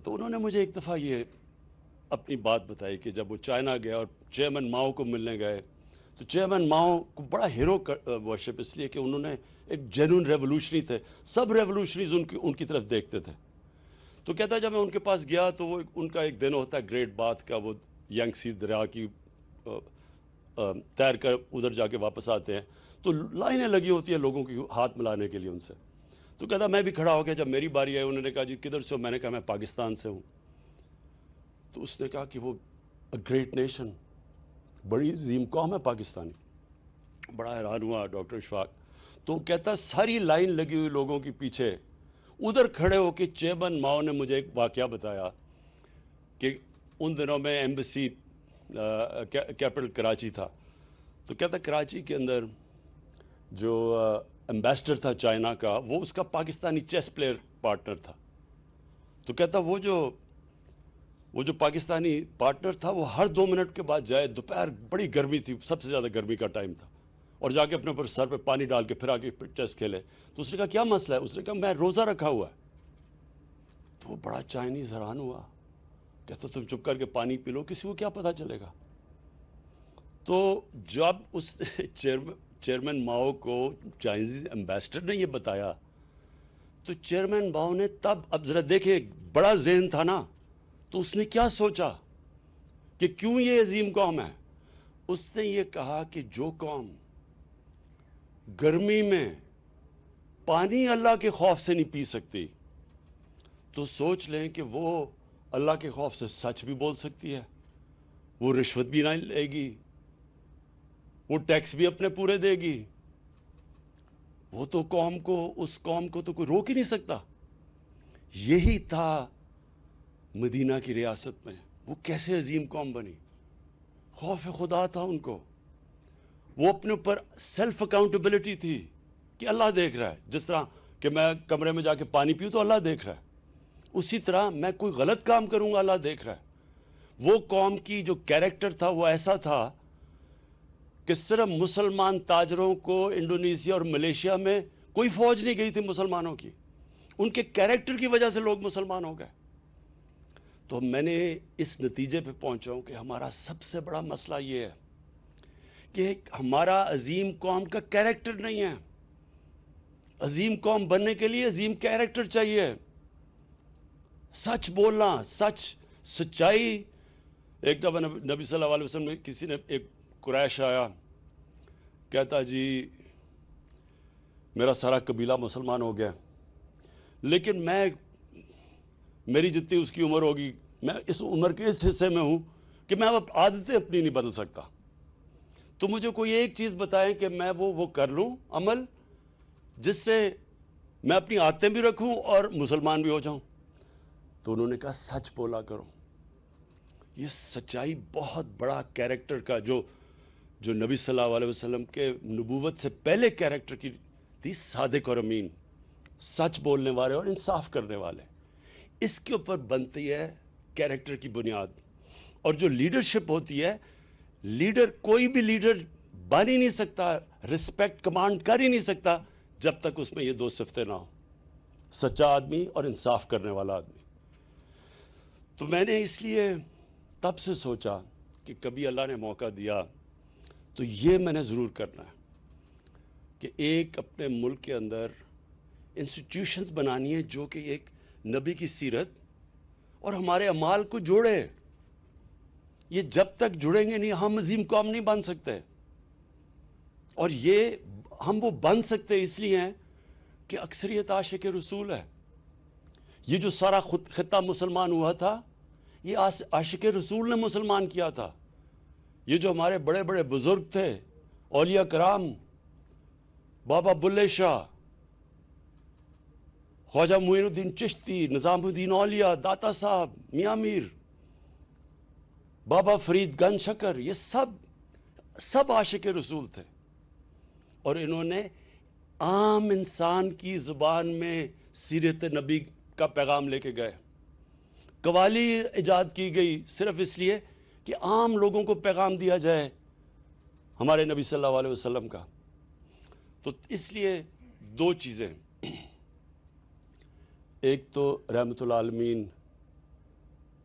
تو انہوں نے مجھے ایک دفعہ یہ اپنی بات بتائی کہ جب وہ چائنا گیا اور چیئرمین ماؤ کو ملنے گئے تو چیئرمین ماؤ کو بڑا ہیرو ورشپ اس لیے کہ انہوں نے ایک جینوئن ریولوشنری تھے، سب ریولوشنریز ان کی طرف دیکھتے تھے. تو کہتا ہے جب میں ان کے پاس گیا تو وہ ان کا ایک دن ہوتا ہے گریٹ بات کا، وہ ینگسی دریا کی تیر کر ادھر جا کے واپس آتے ہیں تو لائنیں لگی ہوتی ہیں لوگوں کی ہاتھ ملانے کے لیے ان سے. تو کہتا میں بھی کھڑا ہو گیا، جب میری باری آئی انہوں نے کہا جی کدھر سے ہو؟ میں نے کہا میں پاکستان سے ہوں. تو اس نے کہا کہ وہ گریٹ نیشن، بڑی عظیم قوم ہے پاکستانی. بڑا حیران ہوا ڈاکٹر اشفاق. تو کہتا ساری لائن لگی ہوئی لوگوں کے پیچھے ادھر کھڑے ہو کے چیئرمین ماؤ نے مجھے ایک واقعہ بتایا کہ ان دنوں میں ایمبیسی کیپٹل کراچی تھا. تو کہتا کراچی کے اندر جو ایمبیسڈر تھا چائنا کا، وہ اس کا پاکستانی چیس پلیئر پارٹنر تھا. تو کہتا وہ جو پاکستانی پارٹنر تھا وہ ہر 2 منٹ کے بعد جائے، دوپہر بڑی گرمی تھی، سب سے زیادہ گرمی کا ٹائم تھا، اور جا کے اپنے اوپر سر پہ پانی ڈال کے پھر آ کے چیس کھیلے. تو اس نے کہا کیا مسئلہ ہے؟ اس نے کہا میں روزہ رکھا ہوا ہے. تو وہ بڑا چائنیز حیران ہوا، کہتا تم چپ کر کے پانی پی لو، کسی کو کیا پتا چلے گا. تو جب اس چیئرمین ماؤ کو چائنیز ایمبیسڈر نے یہ بتایا تو چیئرمین ماؤ نے تب، اب ذرا دیکھیں بڑا ذہن تھا نا، تو اس نے کیا سوچا کہ کیوں یہ عظیم قوم ہے. اس نے یہ کہا کہ جو قوم گرمی میں پانی اللہ کے خوف سے نہیں پی سکتی تو سوچ لیں کہ وہ اللہ کے خوف سے سچ بھی بول سکتی ہے، وہ رشوت بھی نہ لے گی، وہ ٹیکس بھی اپنے پورے دے گی. وہ تو اس قوم کو تو کوئی روک ہی نہیں سکتا. یہی تھا مدینہ کی ریاست میں. وہ کیسے عظیم قوم بنی؟ خوف خدا تھا ان کو، وہ اپنے اوپر سیلف اکاؤنٹیبلٹی تھی کہ اللہ دیکھ رہا ہے. جس طرح کہ میں کمرے میں جا کے پانی پیوں تو اللہ دیکھ رہا ہے، اسی طرح میں کوئی غلط کام کروں گا اللہ دیکھ رہا ہے. وہ قوم کی جو کیریکٹر تھا وہ ایسا تھا کہ صرف مسلمان تاجروں کو انڈونیشیا اور ملیشیا میں کوئی فوج نہیں گئی تھی مسلمانوں کی، ان کے کیریکٹر کی وجہ سے لوگ مسلمان ہو گئے. تو میں نے اس نتیجے پہ پہنچا ہوں کہ ہمارا سب سے بڑا مسئلہ یہ ہے کہ ہمارا عظیم قوم کا کیریکٹر نہیں ہے. عظیم قوم بننے کے لیے عظیم کیریکٹر چاہیے، سچ بولنا، سچائی. ایک دفعہ نبی صلی اللہ علیہ وسلم نے کسی نے ایک قریش آیا، کہتا جی میرا سارا قبیلہ مسلمان ہو گیا لیکن میری جتنی اس کی عمر ہوگی، میں اس عمر کے اس حصے میں ہوں کہ میں اب عادتیں اپنی نہیں بدل سکتا. تو مجھے کوئی ایک چیز بتائیں کہ میں وہ کر لوں عمل جس سے میں اپنی عادتیں بھی رکھوں اور مسلمان بھی ہو جاؤں. تو انہوں نے کہا سچ بولا کرو. یہ سچائی بہت بڑا کیریکٹر کا جو نبی صلی اللہ علیہ وسلم کے نبوت سے پہلے کیریکٹر کی تھی، صادق اور امین، سچ بولنے والے اور انصاف کرنے والے. اس کے اوپر بنتی ہے کیریکٹر کی بنیاد. اور جو لیڈرشپ ہوتی ہے، کوئی بھی لیڈر بن ہی نہیں سکتا، رسپیکٹ کمانڈ کر ہی نہیں سکتا جب تک اس میں یہ 2 صفتیں نہ ہوں، سچا آدمی اور انصاف کرنے والا آدمی. تو میں نے اس لیے تب سے سوچا کہ کبھی اللہ نے موقع دیا تو یہ میں نے ضرور کرنا ہے کہ ایک اپنے ملک کے اندر انسٹیٹیوشنز بنانی ہے جو کہ ایک نبی کی سیرت اور ہمارے اعمال کو جوڑے. یہ جب تک جڑیں گے نہیں ہم عظیم قوم نہیں بن سکتے. اور یہ ہم وہ بن سکتے اس لیے ہیں کہ اکثریت عاشق رسول ہے. یہ جو سارا خطہ مسلمان ہوا تھا یہ عاشق رسول نے مسلمان کیا تھا. یہ جو ہمارے بڑے بڑے بزرگ تھے، اولیاء کرام، بابا بلے شاہ، خواجہ معین الدین چشتی، نظام الدین اولیاء، داتا صاحب، میاں میر، بابا فرید گنج شکر، یہ سب عاشق رسول تھے. اور انہوں نے عام انسان کی زبان میں سیرت نبی کا پیغام لے کے گئے. قوالی ایجاد کی گئی صرف اس لیے کہ عام لوگوں کو پیغام دیا جائے ہمارے نبی صلی اللہ علیہ وسلم کا. تو اس لیے 2 چیزیں، ایک تو رحمت العالمین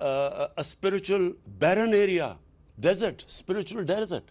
a spiritual barren area, desert, spiritual desert।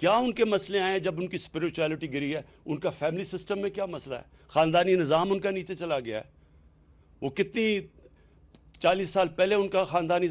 کیا ان کے مسئلے آئے جب ان کی اسپرچویلٹی گری ہے؟ ان کا فیملی سسٹم میں کیا مسئلہ ہے؟ خاندانی نظام ان کا نیچے چلا گیا ہے. وہ کتنی 40 سال پہلے ان کا خاندانی